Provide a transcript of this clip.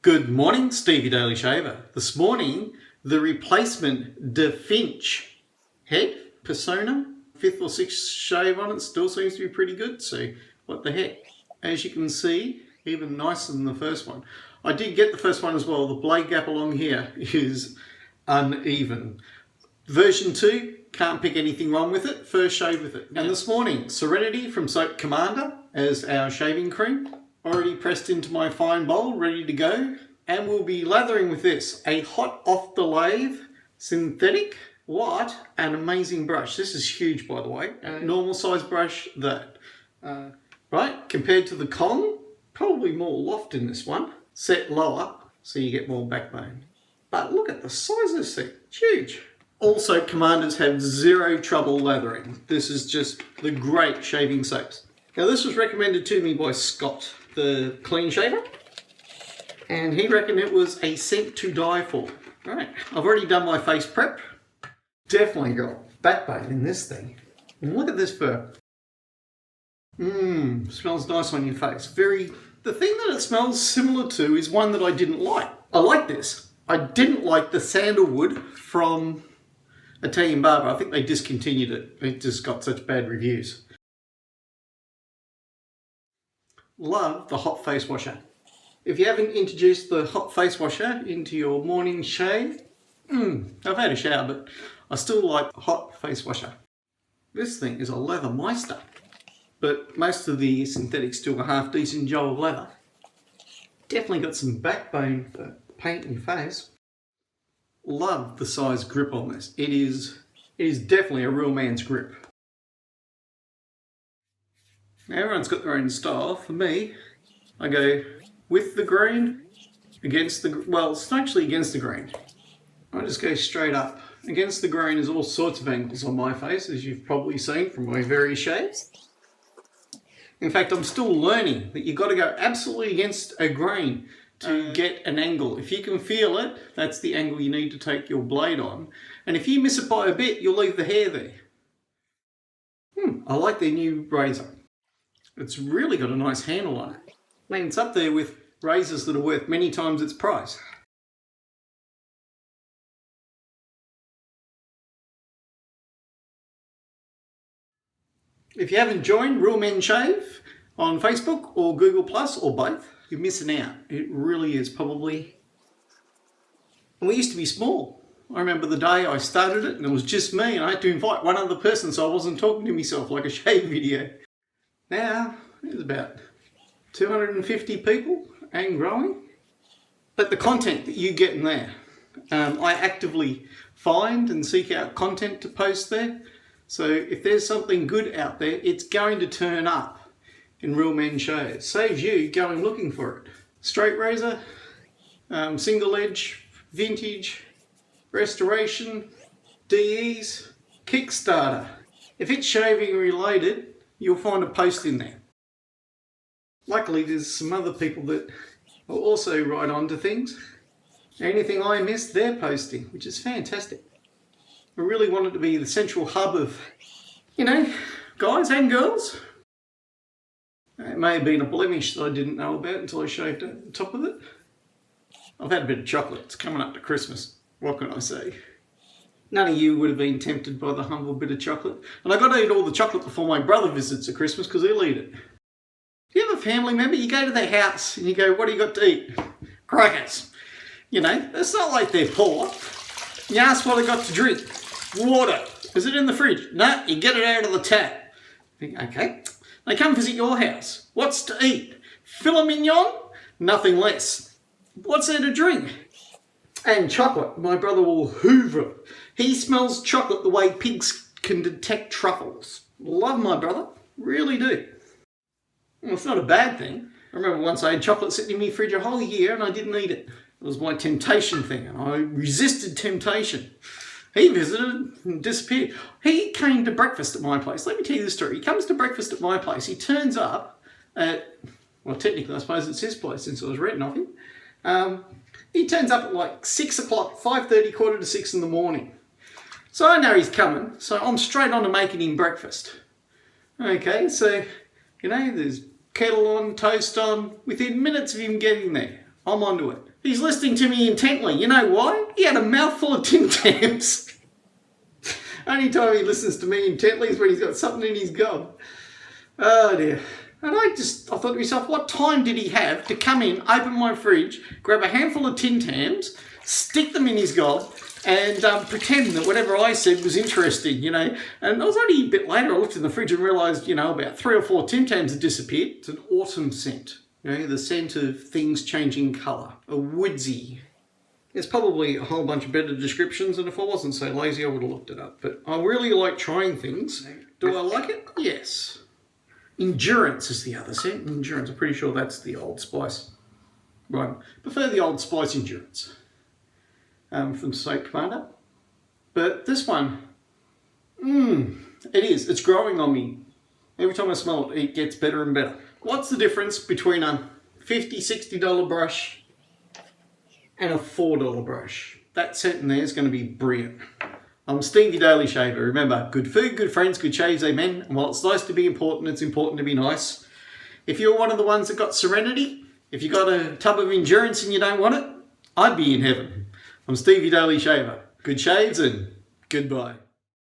Good morning, Stevie Daily Shaver. This morning, the replacement DeFitch head persona, 5th or 6th shave on it, still seems to be pretty good, so what the heck. As you can see, even nicer than the first one. I did get the first one as well. The blade gap along here is uneven. Version 2, can't pick anything wrong with it, first shave with it. And this morning, Serenity from SoapCommander as our shaving cream. Already pressed into my fine bowl, ready to go. And we'll be lathering with this, a hot off the lathe synthetic. What an amazing brush. This is huge, by the way. Normal size brush, that. Right, compared to the Kong, probably more loft in this one. Set lower, so you get more backbone. But look at the size of this thing, it's huge. Also, Commanders have zero trouble lathering. This is just the great shaving soaps. Now this was recommended to me by Scott, the clean shaver, and he reckoned it was a scent to die for. Right, I've already done my face prep. Definitely got backbone in this thing. And look at this fur. Smells nice on your face. The thing that it smells similar to is one that I didn't like. I like this. I didn't like the sandalwood from Italian Barber. I think they discontinued it. It just got such bad reviews. Love the hot face washer. If you haven't introduced the hot face washer into your morning shave, I've had a shower, but I still like hot face washer. This thing is a leather meister, but most of the synthetics do a half decent job of leather. Definitely got some backbone for painting your face. Love the size grip on this. It is definitely a real man's grip. Now everyone's got their own style. For me, I go with the grain, against the, well, it's not actually against the grain. I just go straight up. Against the grain is all sorts of angles on my face, as you've probably seen from my various shades. In fact, I'm still learning that you've got to go absolutely against a grain to get an angle. If you can feel it, that's the angle you need to take your blade on. And if you miss it by a bit, you'll leave the hair there. I like their new razor. It's really got a nice handle on it. I mean, it's up there with razors that are worth many times its price. If you haven't joined Real Men Shave on Facebook or Google Plus or both, you're missing out. It really is probably. And we used to be small. I remember the day I started it and it was just me and I had to invite one other person so I wasn't talking to myself like a shave video. Now, there's about 250 people and growing. But the content that you get in there, I actively find and seek out content to post there. So if there's something good out there, it's going to turn up in Real Men Shave. Saves you going looking for it. Straight razor, single edge, vintage, restoration, DEs, Kickstarter. If it's shaving related, you'll find a post in there. Luckily, there's some other people that will also write on to things. Anything I miss, they're posting, which is fantastic. I really want it to be the central hub of, guys and girls. It may have been a blemish that I didn't know about until I shaved over the top of it. I've had a bit of chocolate. It's coming up to Christmas. What can I say? None of you would have been tempted by the humble bit of chocolate. And I got to eat all the chocolate before my brother visits at Christmas because he'll eat it. Do you have a family member? You go to their house and you go, what do you got to eat? Crackers. It's not like they're poor. You ask what they got to drink. Water. Is it in the fridge? No, you get it out of the tap. Think, okay. They come visit your house. What's to eat? Filet mignon? Nothing less. What's there to drink? And chocolate. My brother will hoover. He smells chocolate the way pigs can detect truffles. Love my brother. Really do. Well, it's not a bad thing. I remember once I had chocolate sitting in my fridge a whole year and I didn't eat it. It was my temptation thing and I resisted temptation. He visited and disappeared. He came to breakfast at my place. Let me tell you the story. He comes to breakfast at my place. He turns up at, well, technically I suppose it's his place since I was renting off him. He turns up at like 6 o'clock, 5:30, quarter to 6 in the morning. So I know he's coming, so I'm straight on to making him breakfast. Okay, so, there's kettle on, toast on. Within minutes of him getting there, I'm onto it. He's listening to me intently. You know why? He had a mouthful of Tim Tams. Only time he listens to me intently is when he's got something in his gob. Oh dear. And I thought to myself, what time did he have to come in, open my fridge, grab a handful of Tim Tams, stick them in his gob, and pretend that whatever I said was interesting, you know. And I was only a bit later, I looked in the fridge and realised, you know, about 3 or 4 Tim Tams had disappeared. It's an autumn scent, you know, the scent of things changing colour, a woodsy. There's probably a whole bunch of better descriptions, and if I wasn't so lazy, I would have looked it up. But I really like trying things. Do I like it? Yes. Endurance is the other scent. Endurance, I'm pretty sure that's the Old Spice. Right, prefer the Old Spice Endurance from SoapCommander. But this one, it is. It's growing on me. Every time I smell it, it gets better and better. What's the difference between a $50, $60 brush and a $4 brush? That scent in there is going to be brilliant. I'm Stevie Daily Shaver. Remember, good food, good friends, good shaves, amen. And while it's nice to be important, it's important to be nice. If you're one of the ones that got Serenity, if you got a tub of Endurance and you don't want it, I'd be in heaven. I'm Stevie Daily Shaver. Good shaves and goodbye.